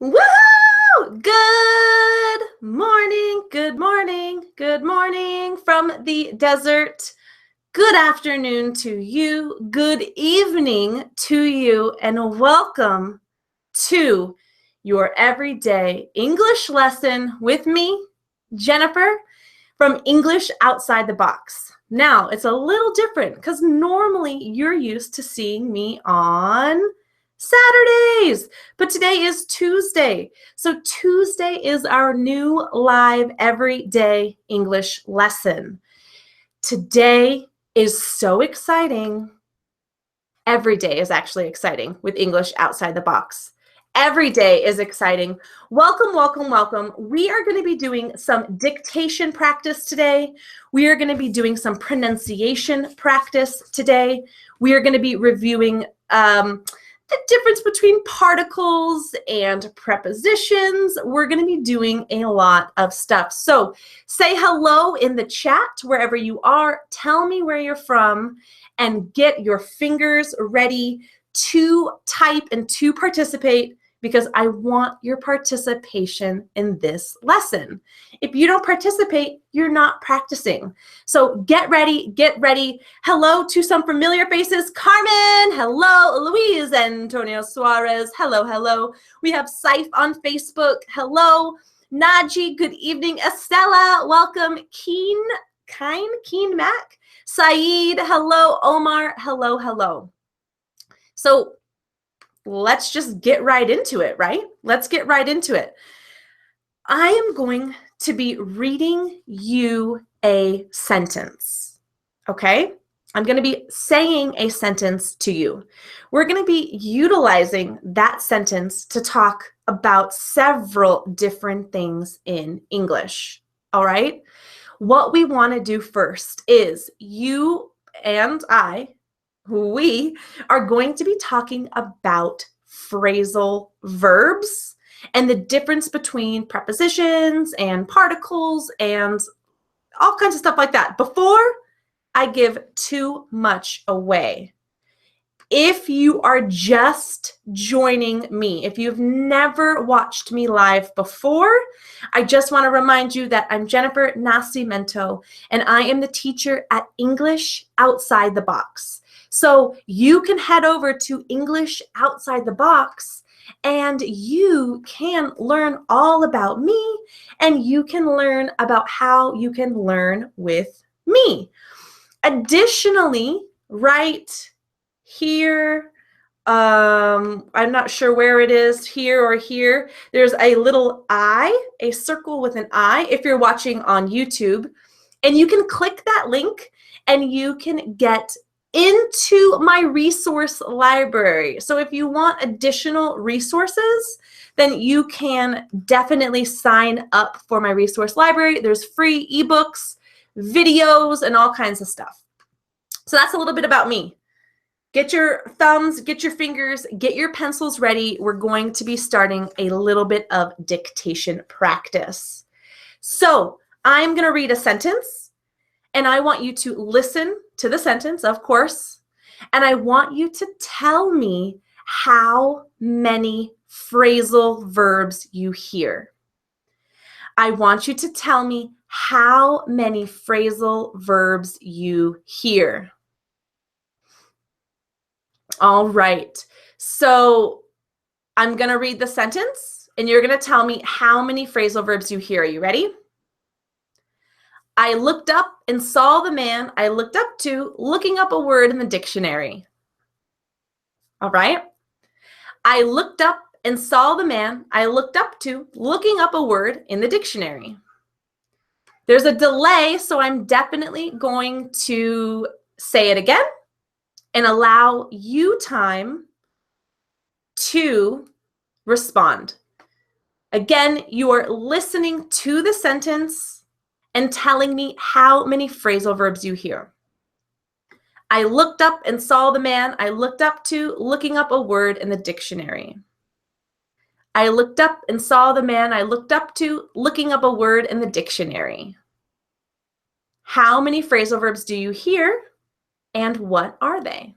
Woohoo! Good morning, good morning, good morning from the desert. Good afternoon to you, good evening to you, and welcome to your everyday English lesson with me, Jennifer, from English Outside the Box. Now, it's a little different because normally you're used to seeing me on Saturdays, but today is Tuesday. So Tuesday is our new live everyday English lesson. Today is so exciting. Every day is actually exciting with English Outside the Box. Every day is exciting. Welcome, welcome, welcome. We are going to be doing some dictation practice today. We are going to be doing some pronunciation practice today. We are going to be reviewing the difference between particles and prepositions. We're going to be doing a lot of stuff. So say hello in the chat wherever you are. Tell me where you're from and get your fingers ready to type and to participate because I want your participation in this lesson. If you don't participate, you're not practicing. So get ready, get ready. Hello to some familiar faces. Carmen, hello. Luis Antonio Suarez, hello, hello. We have Saif on Facebook, hello. Naji, good evening. Estella, welcome. Keen Mac. Saeed, hello. Omar, hello, hello. So let's just get right into it, right? Let's get right into it. I am going to be reading you a sentence, okay? I'm going to be saying a sentence to you. We're going to be utilizing that sentence to talk about several different things in English, all right? What we want to do first is you and we are going to be talking about phrasal verbs and the difference between prepositions and particles and all kinds of stuff like that. Before I give too much away, if you are just joining me, if you've never watched me live before, I just want to remind you that I'm Jennifer Nascimento, and I am the teacher at English Outside the Box. So you can head over to English Outside the Box and you can learn all about me and you can learn about how you can learn with me. Additionally, right here, I'm not sure where it is, here or here, there's a little I, a circle with an I if you're watching on YouTube, and you can click that link and you can get into my resource library. So if you want additional resources, then you can definitely sign up for my resource library. There's free ebooks, videos, and all kinds of stuff. So that's a little bit about me. Get your thumbs, get your fingers, get your pencils ready. We're going to be starting a little bit of dictation practice. So I'm going to read a sentence, and I want you to listen to the sentence, of course, and I want you to tell me how many phrasal verbs you hear. I want you to tell me how many phrasal verbs you hear. All right, so I'm going to read the sentence, and you're going to tell me how many phrasal verbs you hear. Are you ready? I looked up and saw the man I looked up to looking up a word in the dictionary. All right. I looked up and saw the man I looked up to looking up a word in the dictionary. There's a delay, so I'm definitely going to say it again and allow you time to respond. Again, you are listening to the sentence and telling me how many phrasal verbs you hear. I looked up and saw the man I looked up to looking up a word in the dictionary. I looked up and saw the man I looked up to looking up a word in the dictionary. How many phrasal verbs do you hear, and what are they?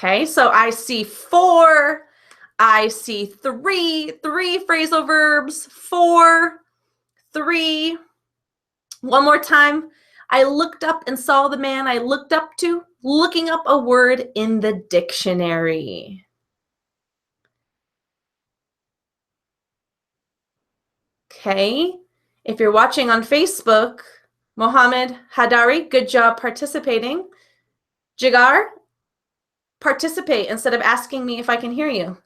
Okay, so I see 4, I see 3 phrasal verbs, 4, 3. One more time. I looked up and saw the man I looked up to, looking up a word in the dictionary. Okay, if you're watching on Facebook, Mohammed Hadari, good job participating. Jigar, participate instead of asking me if I can hear you.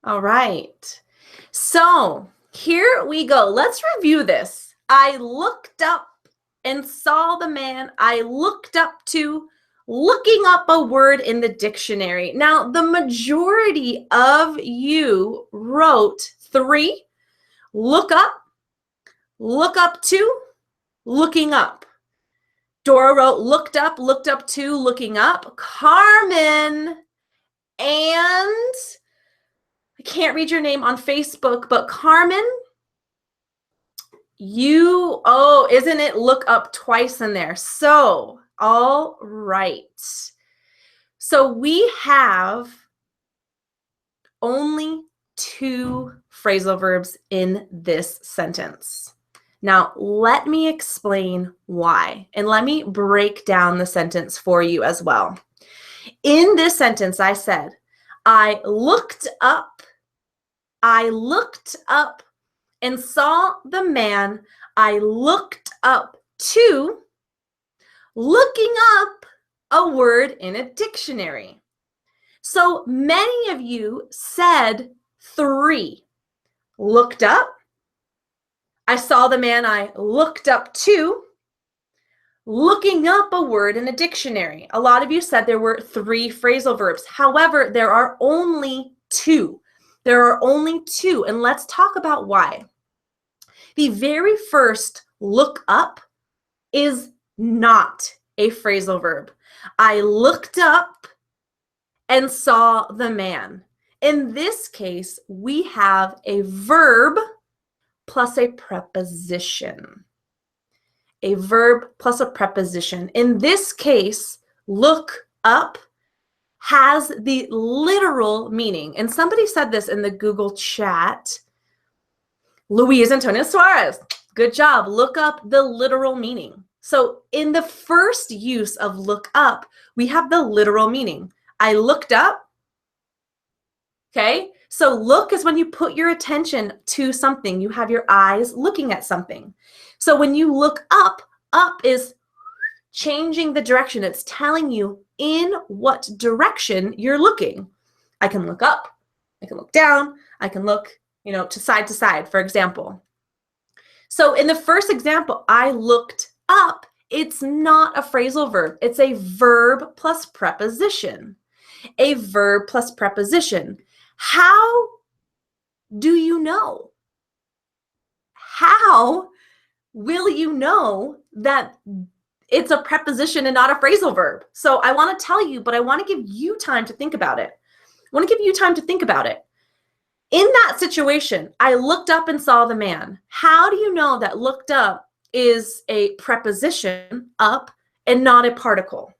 All right, so here we go. Let's review this. I looked up and saw the man I looked up to, looking up a word in the dictionary. Now, the majority of you wrote 3, look up to, looking up. Dora wrote looked up to, looking up. Carmen, and I can't read your name on Facebook, but Carmen, isn't it look up twice in there? So, all right. So we have only 2 phrasal verbs in this sentence. Now, let me explain why, and let me break down the sentence for you as well. In this sentence, I said, I looked up and saw the man I looked up to, looking up a word in a dictionary. So many of you said 3. Looked up, I saw the man I looked up to, looking up a word in a dictionary. A lot of you said there were 3 phrasal verbs. However, there are only 2. There are only 2, and let's talk about why. The very first look up is not a phrasal verb. I looked up and saw the man. In this case, we have a verb plus a preposition. A verb plus a preposition. In this case, look up has the literal meaning. And somebody said this in the Google chat. Luis Antonio Suarez, good job. Look up the literal meaning. So in the first use of look up, we have the literal meaning. I looked up, okay? So look is when you put your attention to something. You have your eyes looking at something. So when you look up is changing the direction. It's telling you in what direction you're looking. I can look up, I can look down, I can look, to side, for example. So in the first example, I looked up, it's not a phrasal verb. It's a verb plus preposition. A verb plus preposition. How do you know? How will you know that it's a preposition and not a phrasal verb? So I want to tell you, but I want to give you time to think about it. I want to give you time to think about it. In that situation, I looked up and saw the man. How do you know that looked up is a preposition, up, and not a particle?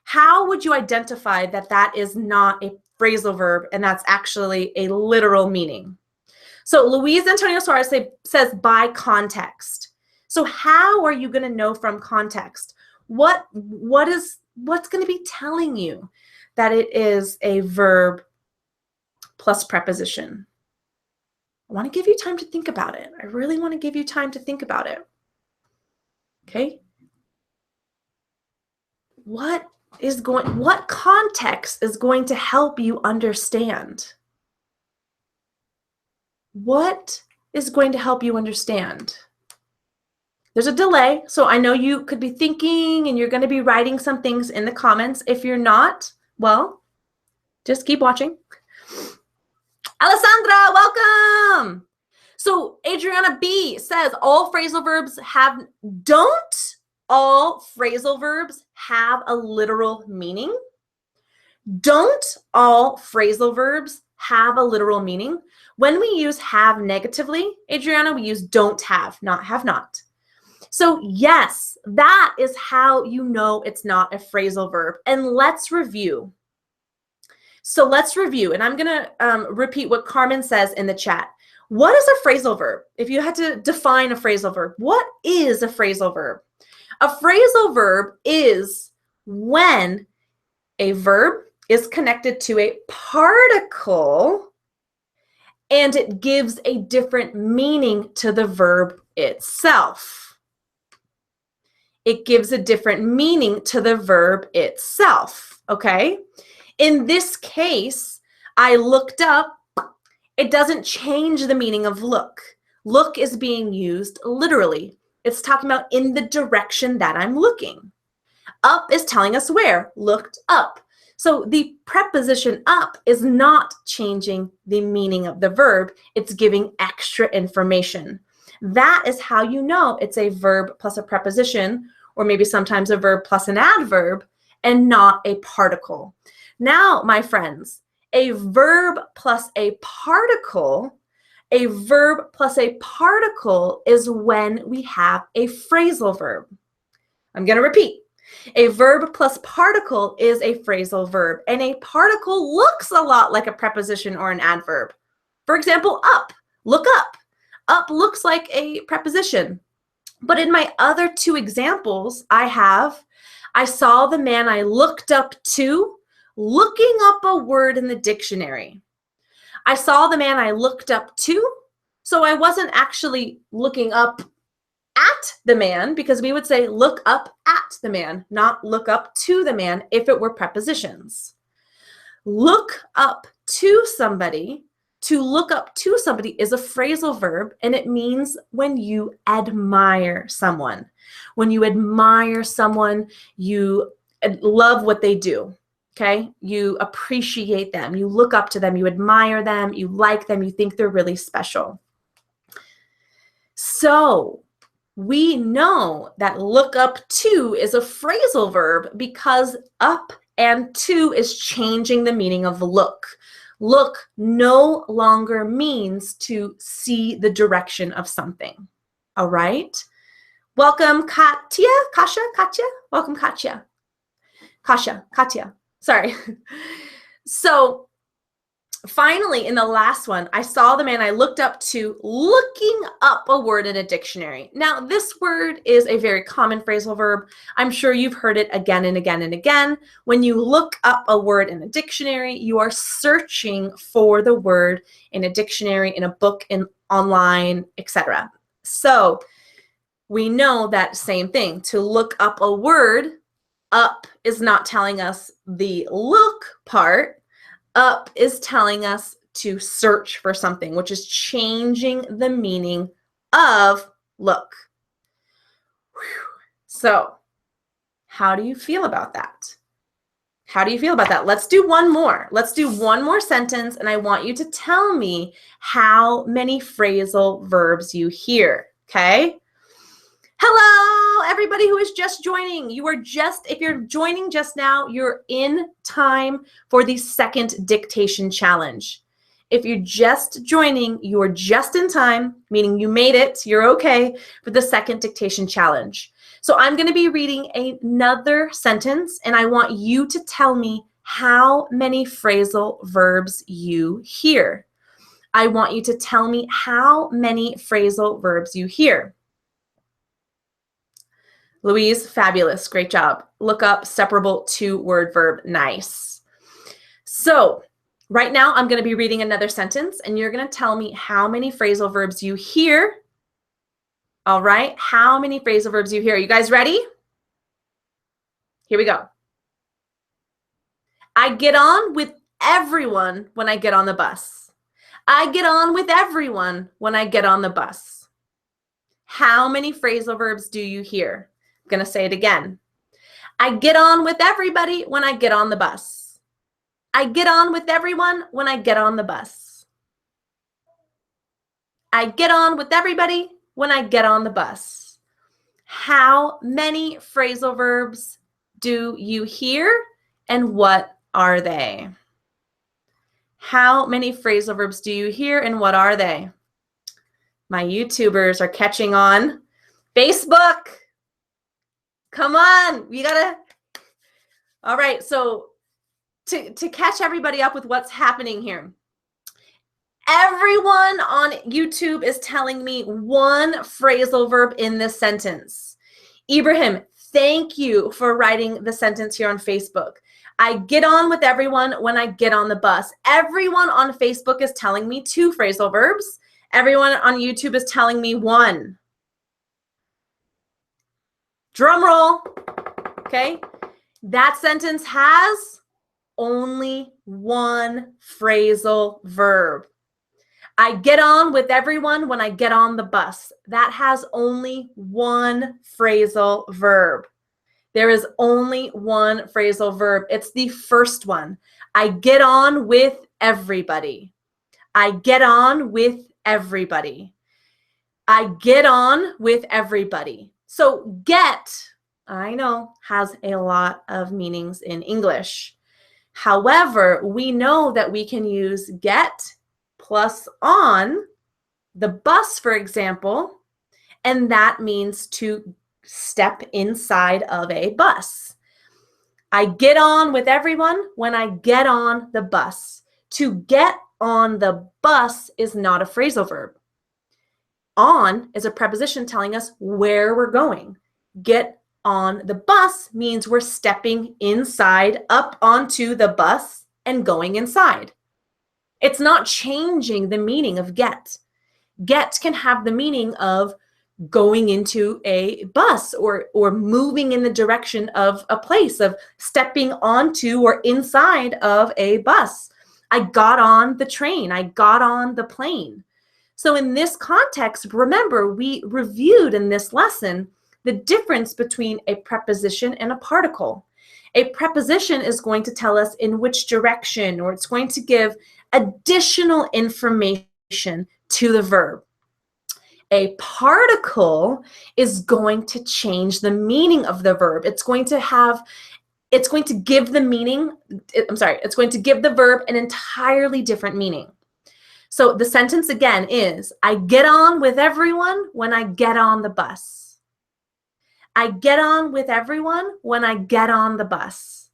How would you identify that that is not a phrasal verb and that's actually a literal meaning? So Luis Antonio Suarez says by context. So how are you going to know from context? What's going to be telling you that it is a verb plus preposition? I want to give you time to think about it. I really want to give you time to think about it. Okay? What context is going to help you understand? What is going to help you understand? There's a delay, so I know you could be thinking and you're going to be writing some things in the comments. If you're not, well, just keep watching. Alessandra, welcome. So Adriana B says all phrasal verbs don't all phrasal verbs have a literal meaning? Don't all phrasal verbs have a literal meaning? When we use have negatively, Adriana, we use don't have, not have not. So yes, that is how you know it's not a phrasal verb. And let's review. So let's review, and I'm going to repeat what Carmen says in the chat. What is a phrasal verb? If you had to define a phrasal verb, what is a phrasal verb? A phrasal verb is when a verb is connected to a particle and it gives a different meaning to the verb itself. It gives a different meaning to the verb itself, okay? In this case, I looked up. It doesn't change the meaning of look. Look is being used literally. It's talking about in the direction that I'm looking. Up is telling us where, looked up. So the preposition up is not changing the meaning of the verb. It's giving extra information. That is how you know it's a verb plus a preposition, or maybe sometimes a verb plus an adverb, and not a particle. Now, my friends, a verb plus a particle is when we have a phrasal verb. I'm going to repeat. A verb plus particle is a phrasal verb, and a particle looks a lot like a preposition or an adverb. For example, up, look up. Up looks like a preposition. But in my other two examples, I saw the man I looked up to, looking up a word in the dictionary. I saw the man I looked up to, so I wasn't actually looking up at the man, because we would say look up at the man, not look up to the man if it were prepositions. Look up to somebody, to look up to somebody is a phrasal verb, and it means when you admire someone. When you admire someone, you love what they do, okay? You appreciate them, you look up to them, you admire them, you like them, you think they're really special. So we know that look up to is a phrasal verb because up and to is changing the meaning of look. Look no longer means to see the direction of something. All right? Welcome, Katya. Welcome, Katya. Katya. Sorry. So finally, in the last one, I saw the man I looked up to looking up a word in a dictionary. Now, this word is a very common phrasal verb. I'm sure you've heard it again and again and again. When you look up a word in a dictionary, you are searching for the word in a dictionary, in a book, online, etc. So we know that same thing. To look up a word, up is not telling us the look part. Up is telling us to search for something, which is changing the meaning of look. So, how do you feel about that? How do you feel about that? Let's do one more. Let's do one more sentence, and I want you to tell me how many phrasal verbs you hear, okay? Hello, everybody who is just joining. If you're joining just now, you're in time for the second dictation challenge. If you're just joining, you're just in time, meaning you made it, you're okay for the second dictation challenge. So I'm going to be reading another sentence, and I want you to tell me how many phrasal verbs you hear. I want you to tell me how many phrasal verbs you hear. Louise, fabulous. Great job. Look up, separable, two-word verb. Nice. So right now, I'm going to be reading another sentence, and you're going to tell me how many phrasal verbs you hear. All right. How many phrasal verbs you hear? Are you guys ready? Here we go. I get on with everyone when I get on the bus. I get on with everyone when I get on the bus. How many phrasal verbs do you hear? I'm going to say it again. I get on with everybody when I get on the bus. I get on with everyone when I get on the bus. I get on with everybody when I get on the bus. How many phrasal verbs do you hear, and what are they? How many phrasal verbs do you hear, and what are they? My YouTubers are catching on. Facebook. Come on, we gotta. All right, so to catch everybody up with what's happening here. Everyone on YouTube is telling me one phrasal verb in this sentence. Ibrahim, thank you for writing the sentence here on Facebook. I get on with everyone when I get on the bus. Everyone on Facebook is telling me 2 phrasal verbs. Everyone on YouTube is telling me 1. Drum roll. Okay. That sentence has only 1 phrasal verb. I get on with everyone when I get on the bus. That has only 1 phrasal verb. There is only 1 phrasal verb. It's the first one. I get on with everybody. I get on with everybody. I get on with everybody. So get, I know, has a lot of meanings in English. However, we know that we can use get plus on the bus, for example, and that means to step inside of a bus. I get on with everyone when I get on the bus. To get on the bus is not a phrasal verb. On is a preposition telling us where we're going. Get on the bus means we're stepping inside, up onto the bus and going inside. It's not changing the meaning of get. Get can have the meaning of going into a bus or moving in the direction of a place, of stepping onto or inside of a bus. I got on the train. I got on the plane. So in this context, remember, we reviewed in this lesson the difference between a preposition and a particle. A preposition is going to tell us in which direction, or it's going to give additional information to the verb. A particle is going to change the meaning of the verb. It's going to give the meaning, it's going to give the verb an entirely different meaning. So the sentence again is, I get on with everyone when I get on the bus. I get on with everyone when I get on the bus.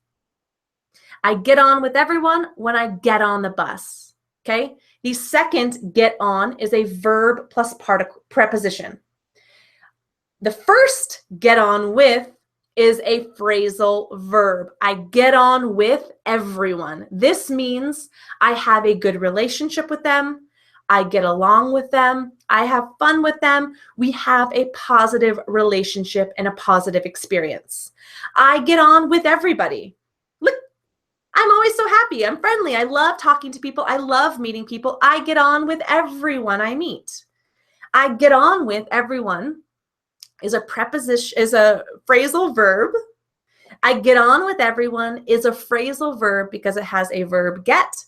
I get on with everyone when I get on the bus. Okay? The second get on is a verb plus preposition. The first get on with is a phrasal verb. I get on with everyone. This means I have a good relationship with them. I get along with them. I have fun with them. We have a positive relationship and a positive experience. I get on with everybody. Look, I'm always so happy. I'm friendly. I love talking to people. I love meeting people. I get on with everyone I meet. I get on with everyone is a preposition, is a phrasal verb. I get on with everyone is a phrasal verb because it has a verb get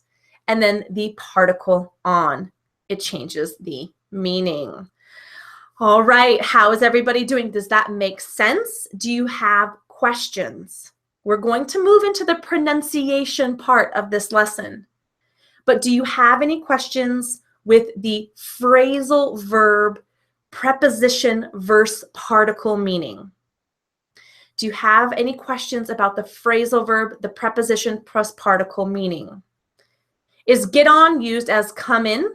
and then the particle on. It changes the meaning. All right, how is everybody doing? Does that make sense? Do you have questions? We're going to move into the pronunciation part of this lesson. But do you have any questions with the phrasal verb preposition versus particle meaning? Do you have any questions about the phrasal verb, the preposition plus particle meaning? Is get on used as come in?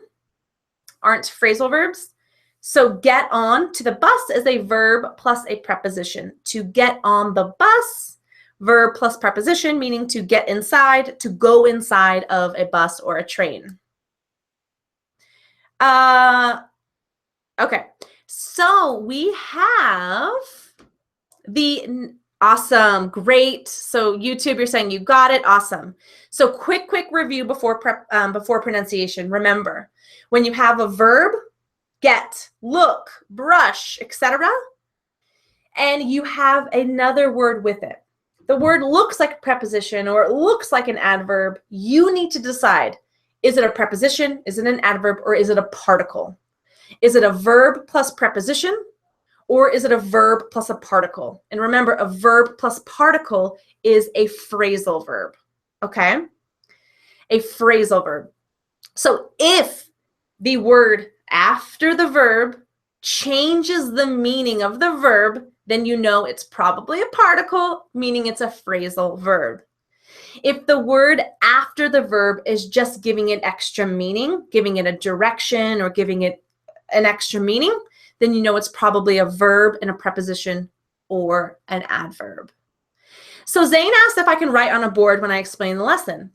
Aren't phrasal verbs? So get on to the bus is a verb plus a preposition. To get on the bus, verb plus preposition, meaning to get inside, to go inside of a bus or a train. Okay, so we have the awesome, great. So YouTube, you're saying you got it, awesome. So quick review before pronunciation. Remember, when you have a verb, get, look, brush, etc., and you have another word with it. The word looks like a preposition or it looks like an adverb. You need to decide, is it a preposition, is it an adverb, or is it a particle? Is it a verb plus preposition, or is it a verb plus a particle? And remember, a verb plus particle is a phrasal verb, okay? A phrasal verb. So if the word after the verb changes the meaning of the verb, then you know it's probably a particle, meaning it's a phrasal verb. If the word after the verb is just giving it extra meaning, giving it a direction or giving it an extra meaning, then you know it's probably a verb and a preposition or an adverb. So Zane asked if I can write on a board when I explain the lesson.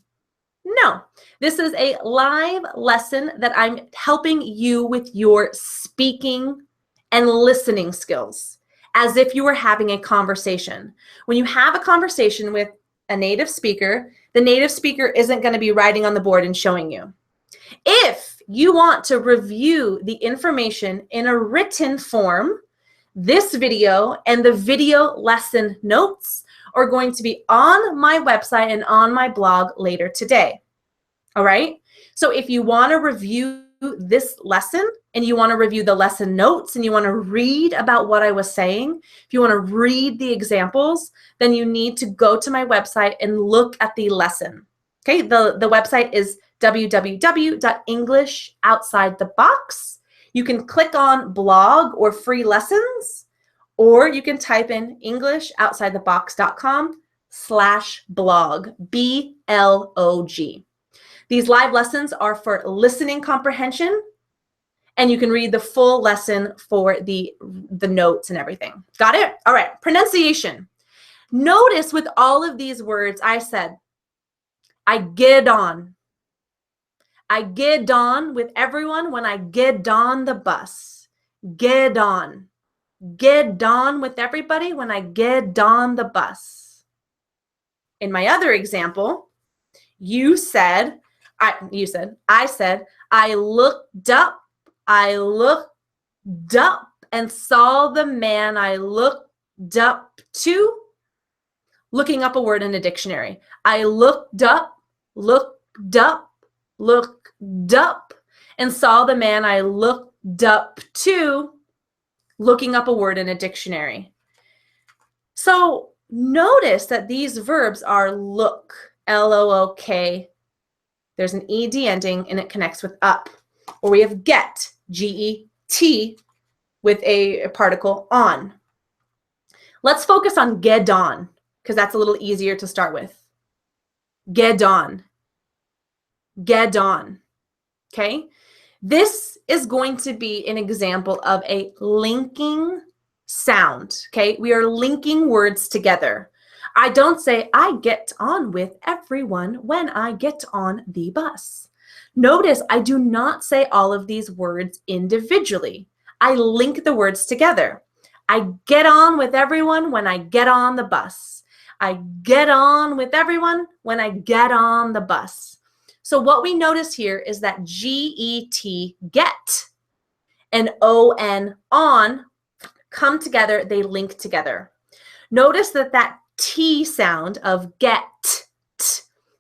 No, this is a live lesson that I'm helping you with your speaking and listening skills, as if you were having a conversation. When you have a conversation with a native speaker, the native speaker isn't going to be writing on the board and showing you. If you want to review the information in a written form, this video and the video lesson notes are going to be on my website and on my blog later today. All right? So if you want to review this lesson and you want to review the lesson notes and you want to read about what I was saying, if you want to read the examples, then you need to go to my website and look at the lesson. Okay? The website is www.englishoutsidethebox. You can click on blog or free lessons, or you can type in englishoutsidethebox.com/blog, B-L-O-G. These live lessons are for listening comprehension, and you can read the full lesson for the notes and everything. Got it? All right, pronunciation. Notice with all of these words, I said, I get on. I get on with everyone when I get on the bus. Get on. Get on with everybody when I get on the bus. In my other example, I said, I looked up and saw the man I looked up to. Looking up a word in a dictionary. I looked up, and saw the man I looked up to. Looking up a word in a dictionary. So notice that these verbs are look, L-O-O-K. There's an ED ending and it connects with up. Or we have get, G-E-T, with a particle on. Let's focus on get on, because that's a little easier to start with. Get on. Get on. Okay? This is going to be an example of a linking sound, okay? We are linking words together. I don't say, I get on with everyone when I get on the bus. Notice I do not say all of these words individually. I link the words together. I get on with everyone when I get on the bus. I get on with everyone when I get on the bus. So what we notice here is that G-E-T, get, and O-N, on, come together, they link together. Notice that that T sound of get,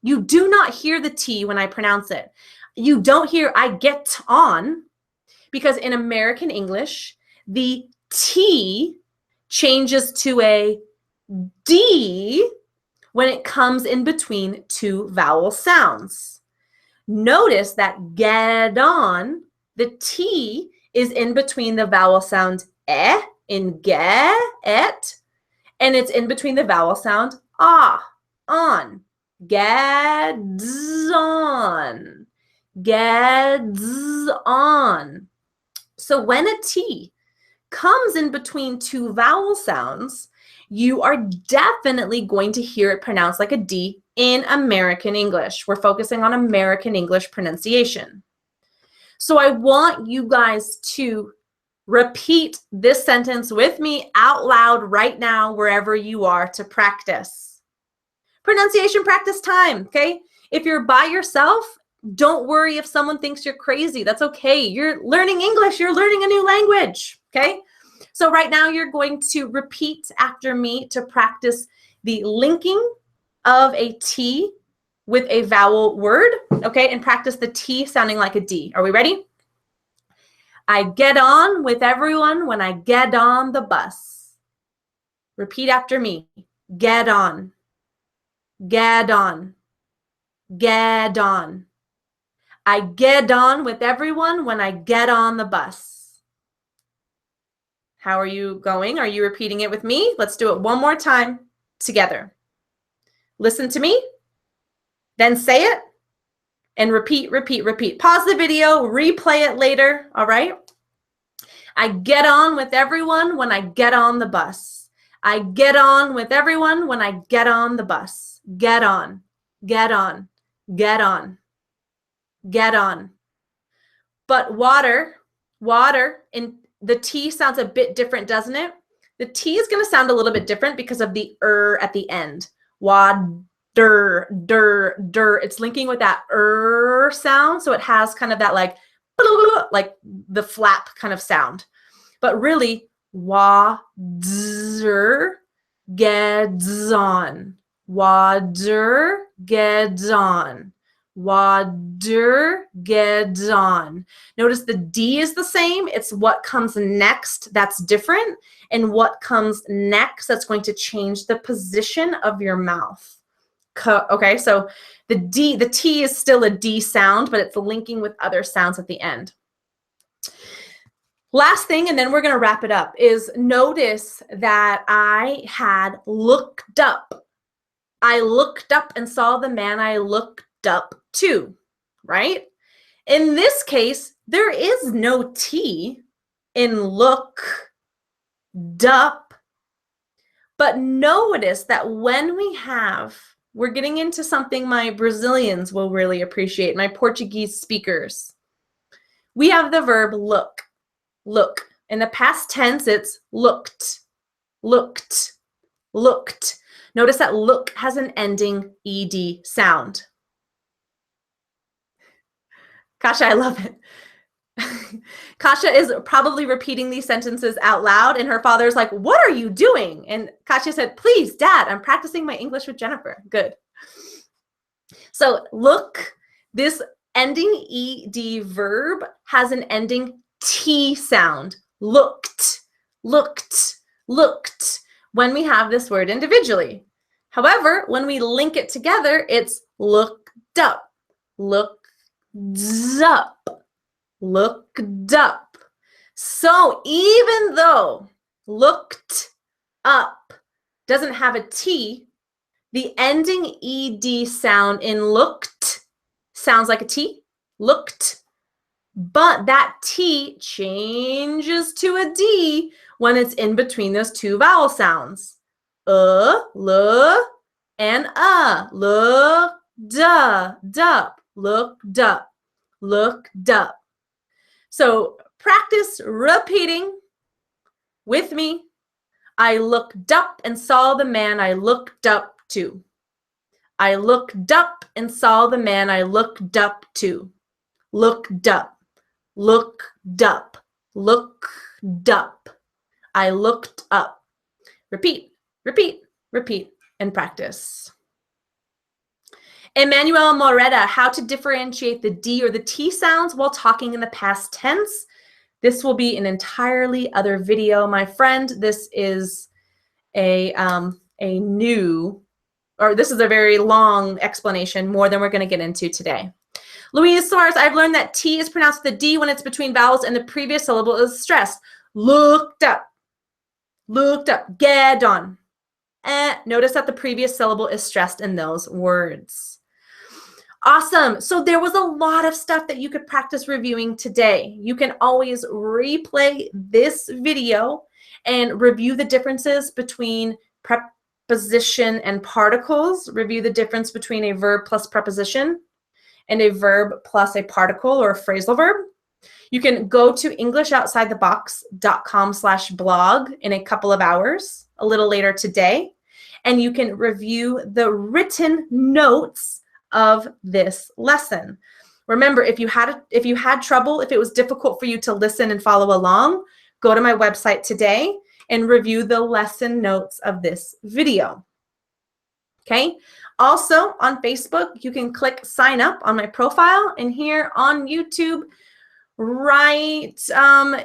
you do not hear the T when I pronounce it. You don't hear I get on, because in American English, the T changes to a D when it comes in between two vowel sounds. Notice that get on, the T is in between the vowel sound in get, and it's in between the vowel sound on. Gets on. Gets on. So when a T comes in between two vowel sounds, you are definitely going to hear it pronounced like a D in American English. We're focusing on American English pronunciation. So I want you guys to repeat this sentence with me out loud right now, wherever you are, to practice. Pronunciation practice time, okay? If you're by yourself, don't worry if someone thinks you're crazy. That's okay. You're learning English. You're learning a new language, okay? So right now you're going to repeat after me to practice the linking of a T with a vowel word, okay? And practice the T sounding like a D. Are we ready? I get on with everyone when I get on the bus. Repeat after me. Get on. Get on. Get on. I get on with everyone when I get on the bus. How are you going? Are you repeating it with me? Let's do it one more time together. Listen to me, then say it, and repeat, repeat, repeat. Pause the video, replay it later, all right? I get on with everyone when I get on the bus. I get on with everyone when I get on the bus. Get on, get on, get on, get on. But water, in the T sounds a bit different, doesn't it? The T is going to sound a little bit different because of the at the end. Water, der. It's linking with that sound, so it has kind of that like the flap kind of sound. But really, water gets on. Water gets on. Water gets on. Notice the D is the same. It's what comes next that's different. And what comes next that's going to change the position of your mouth. Okay, so the T is still a D sound, but it's linking with other sounds at the end. Last thing, and then we're going to wrap it up, is notice that I had looked up. I looked up and saw the man I looked up to, right? In this case, there is no T in looked up, but notice that when we're getting into something my Brazilians will really appreciate, my Portuguese speakers. We have the verb look. Look. In the past tense, it's looked, looked, looked. Notice that look has an ending ed sound. Kasha, I love it. Kasha is probably repeating these sentences out loud, and her father's like, "What are you doing?" And Kasha said, "Please, Dad, I'm practicing my English with Jennifer." Good. So look, this ending ed verb has an ending T sound. Looked, looked, looked, when we have this word individually. However, when we link it together, it's looked up, looked up, looked up. So even though looked up doesn't have a T, the ending ed sound in looked sounds like a T, looked, but that T changes to a D when it's in between those two vowel sounds. L, and looked up, looked up, looked up. So practice repeating with me. I looked up and saw the man I looked up to. I looked up and saw the man I looked up to. Looked up, looked up, looked up. I looked up. Repeat, repeat, repeat, and practice. Emmanuel Moreta, how to differentiate the D or the T sounds while talking in the past tense. This will be an entirely other video, my friend. This is this is a very long explanation, more than we're going to get into today. Louise Suarez, I've learned that T is pronounced with the D when it's between vowels and the previous syllable is stressed. Looked up, get on. Notice that the previous syllable is stressed in those words. Awesome. So there was a lot of stuff that you could practice reviewing today. You can always replay this video and review the differences between preposition and particles. Review the difference between a verb plus preposition and a verb plus a particle or a phrasal verb. You can go to englishoutsidethebox.com/blog in a couple of hours, a little later today, and you can review the written notes of this lesson. Remember, if you had trouble, if it was difficult for you to listen and follow along, go to my website today and review the lesson notes of this video. Okay. Also on Facebook, you can click sign up on my profile, and here on YouTube, right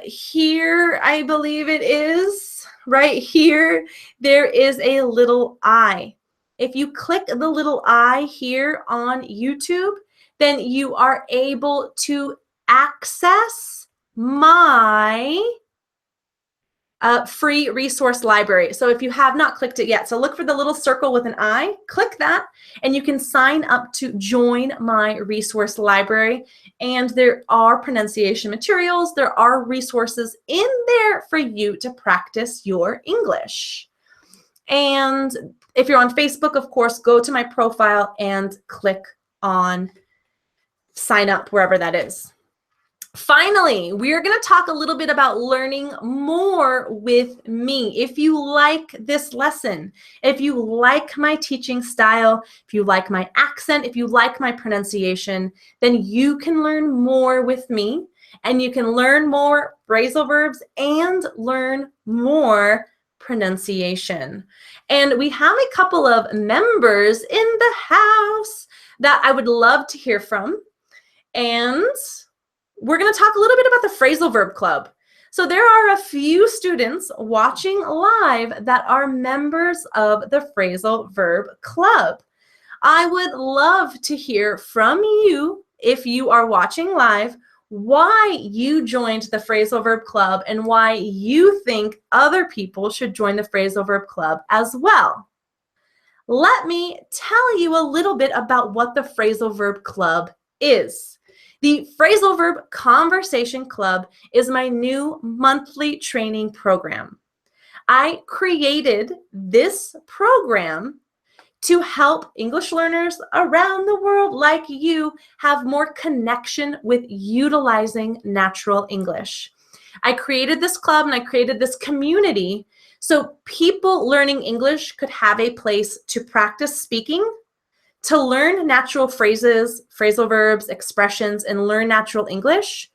here, I believe it is, right here, there is a little I. If you click the little I here on YouTube, then you are able to access my free resource library. So if you have not clicked it yet, so look for the little circle with an I, click that, and you can sign up to join my resource library. And there are pronunciation materials, there are resources in there for you to practice your English. And if you're on Facebook, of course, go to my profile and click on sign up, wherever that is. Finally, we're going to talk a little bit about learning more with me. If you like this lesson, if you like my teaching style, if you like my accent, if you like my pronunciation, then you can learn more with me, and you can learn more phrasal verbs and learn more pronunciation. And we have a couple of members in the house that I would love to hear from. And we're going to talk a little bit about the Phrasal Verb Club. So there are a few students watching live that are members of the Phrasal Verb Club. I would love to hear from you, if you are watching live, why you joined the Phrasal Verb Club and why you think other people should join the Phrasal Verb Club as well. Let me tell you a little bit about what the Phrasal Verb Club is. The Phrasal Verb Conversation Club is my new monthly training program. I created this program to help English learners around the world like you have more connection with utilizing natural English. I created this club and I created this community so people learning English could have a place to practice speaking, to learn natural phrases, phrasal verbs, expressions, and learn natural English.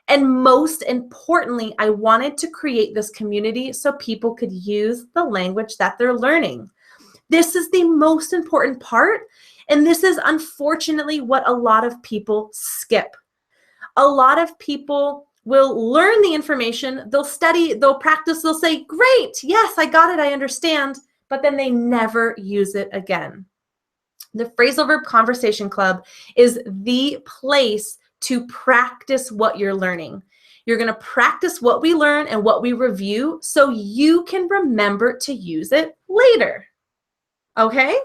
And most importantly, I wanted to create this community so people could use the language that they're learning. This is the most important part, and this is unfortunately what a lot of people skip. A lot of people will learn the information, they'll study, they'll practice, they'll say, great, yes, I got it, I understand, but then they never use it again. The Phrasal Verb Conversation Club is the place to practice what you're learning. You're going to practice what we learn and what we review so you can remember to use it later. Okay?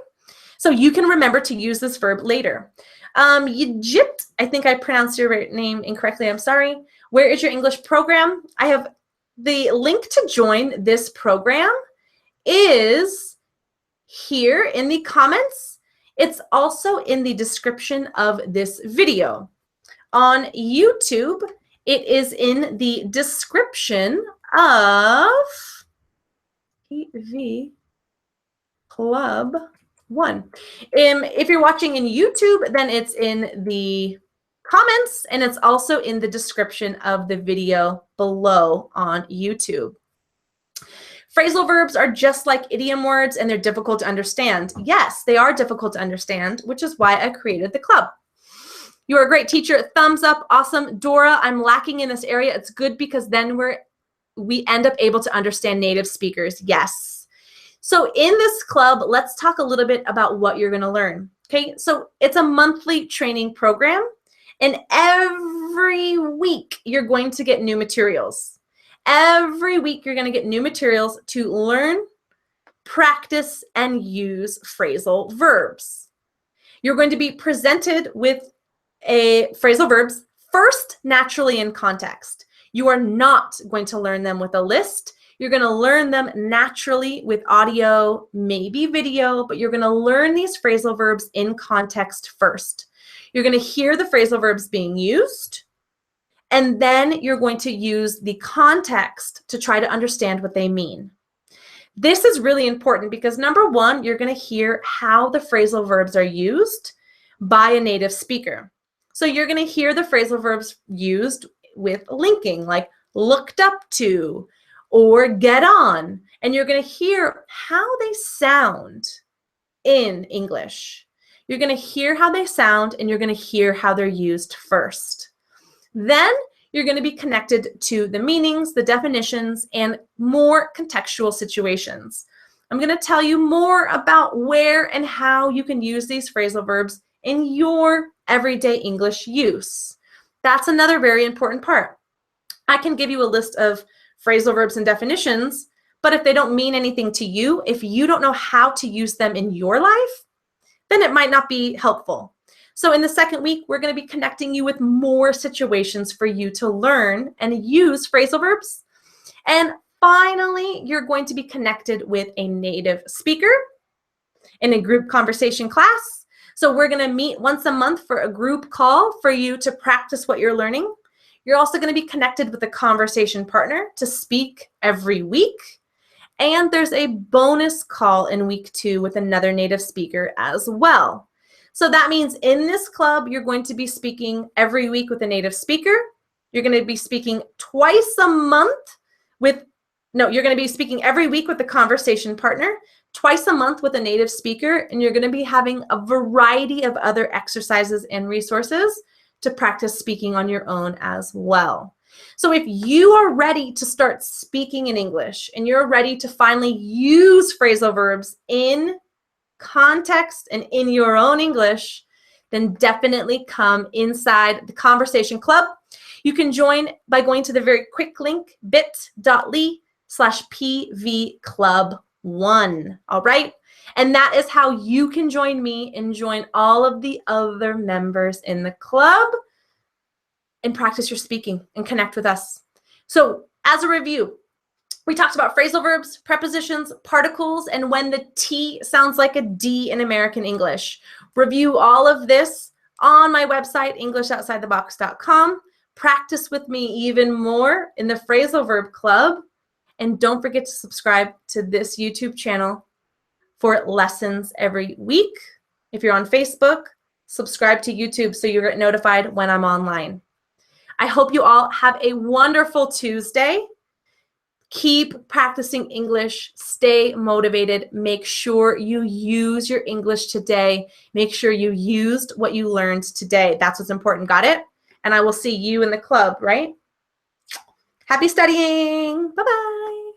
So you can remember to use this verb later. Yijit, I think I pronounced your name incorrectly. I'm sorry. Where is your English program? I have the link to join this program is here in the comments. It's also in the description of this video. On YouTube, it is in the description of EV Club 1. If you're watching in YouTube, then it's in the comments, and it's also in the description of the video below on YouTube. Phrasal verbs are just like idiom words, and they're difficult to understand. Yes, they are difficult to understand, which is why I created the club. You're a great teacher. Thumbs up. Awesome. Dora, I'm lacking in this area. It's good because then we end up able to understand native speakers. Yes. So in this club, let's talk a little bit about what you're going to learn. Okay, so it's a monthly training program, and every week you're going to get new materials. Every week you're going to get new materials to learn, practice, and use phrasal verbs. You're going to be presented with phrasal verbs first naturally in context. You are not going to learn them with a list. You're going to learn them naturally with audio, maybe video, but you're going to learn these phrasal verbs in context first. You're going to hear the phrasal verbs being used, and then you're going to use the context to try to understand what they mean. This is really important because number one, you're going to hear how the phrasal verbs are used by a native speaker. So you're going to hear the phrasal verbs used with linking, like looked up to or get on, and you're going to hear how they sound in English. You're going to hear how they sound, and you're going to hear how they're used first. Then you're going to be connected to the meanings, the definitions, and more contextual situations. I'm going to tell you more about where and how you can use these phrasal verbs in your everyday English use. That's another very important part. I can give you a list of phrasal verbs and definitions, but if they don't mean anything to you, if you don't know how to use them in your life, then it might not be helpful. So in the second week, we're going to be connecting you with more situations for you to learn and use phrasal verbs. And finally, you're going to be connected with a native speaker in a group conversation class. So we're going to meet once a month for a group call for you to practice what you're learning. You're also going to be connected with a conversation partner to speak every week. And there's a bonus call in week 2 with another native speaker as well. So that means in this club, you're going to be speaking every week with a native speaker. You're going to be speaking twice a month with, no, you're going to be speaking every week with a conversation partner, twice a month with a native speaker, and you're going to be having a variety of other exercises and resources to practice speaking on your own as well. So if you are ready to start speaking in English and you're ready to finally use phrasal verbs in context and in your own English, then definitely come inside the Conversation Club. You can join by going to the very quick link, bit.ly/pvclub1, all right? And that is how you can join me and join all of the other members in the club and practice your speaking and connect with us. So as a review, we talked about phrasal verbs, prepositions, particles, and when the T sounds like a D in American English. Review all of this on my website, EnglishOutsideTheBox.com. Practice with me even more in the Phrasal Verb Club. And don't forget to subscribe to this YouTube channel for lessons every week. If you're on Facebook, subscribe to YouTube so you get notified when I'm online. I hope you all have a wonderful Tuesday. Keep practicing English. Stay motivated. Make sure you use your English today. Make sure you used what you learned today. That's what's important. Got it? And I will see you in the club, right? Happy studying. Bye-bye.